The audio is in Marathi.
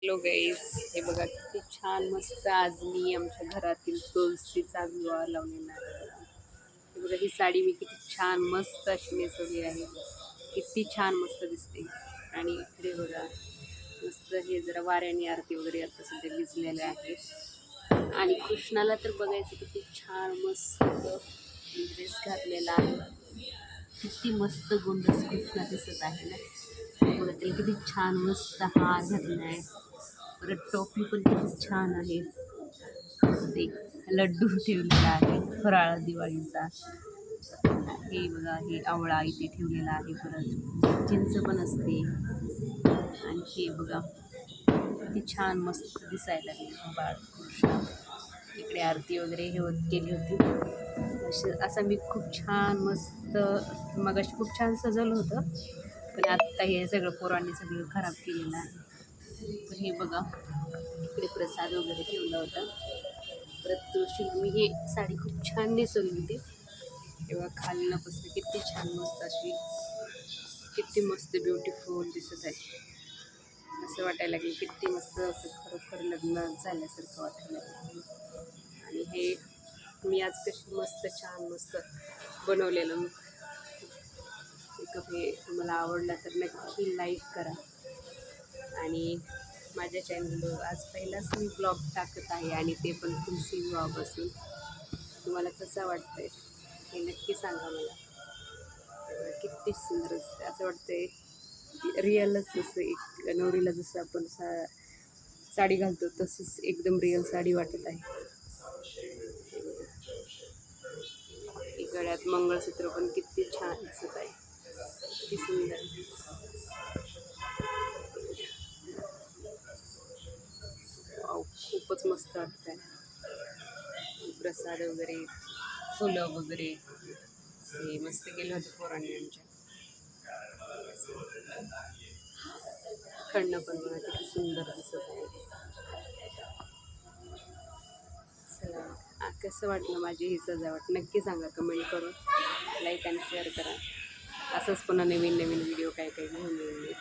हॅलो गाईज, हे बघा किती छान मस्त आज मी आमच्या घरातील तुळशीचा विवाह लावलेला आहे. हे बघा ही साडी मी किती छान मस्त अशी नेसवली आहे. किती छान मस्त दिसते. आणि इकडे बघा मस्त हे जरा वाऱ्याने आरती वगैरे आता सध्या भिजलेले आहे. आणि कृष्णाला तर बघायचं किती छान मस्त ड्रेस घातलेला आहे. किती मस्त गोंडस कृष्णा दिसत आहे ना. बघा त्याला किती छान मस्त हार घातला आहे. परत टोपी पण किती छान आहे. ते लड्डू ठेवलेला आहे फराळ दिवाळीचा. हे बघा हे आवळा इथे ठेवलेला आहे. परत चिंच पण असते. आणि हे बघा किती छान मस्त दिसायला लागले बाळकृष्ण. इकडे आरती वगैरे हे केली होती. असं मी खूप छान मस्त मगाशी खूप छान सजवलं होतं. पण आत्ता हे सगळं पोरांनी सगळं खराब केलेलं आहे. पण हे बघा इकडे प्रसाद वगैरे ठेवला होता. परत तुळशीला मी हे साडी खूप छान नेसवली होती. तेव्हा खालनापासून किती छान मस्त अशी किती मस्त ब्युटिफुल दिसत आहे. असं वाटायला लागलं किती मस्त असं खरोखर लग्न झाल्यासारखं वाटायला लागलं. आणि हे मी आज कशी मस्त छान मस्त बनवलेलं मेकअप. हे तुम्हाला आवडला तर नक्की लाईक करा. आणि माझ्या चॅनलवर आज पहिलाच मी ब्लॉग टाकत आहे आणि ते पण तुलसी विवाहापासून. तुम्हाला कसं वाटतंय हे नक्की सांगा मला. किती सुंदर असते असं वाटतंय रिअलच. जसं एक नवरीला जसं आपण साडी घालतो तसंच एकदम रिअल साडी वाटत आहे. गळ्यात मंगळसूत्र पण किती छान दिसत आहे. किती सुंदर. खूपच मस्त वाटत आहे. प्रसाद वगैरे फुलं वगैरे हे मस्त केलं होतं पोरांनी आमच्या. खणणं पण बघा किती सुंदर दिसत आहे. चला कसं वाटलं माझी ही सजावट नक्की सांगा कमेंट करून. लाईक आणि शेअर करा. असंच पुन्हा नवीन नवीन व्हिडिओ काय काय घेऊन येईल.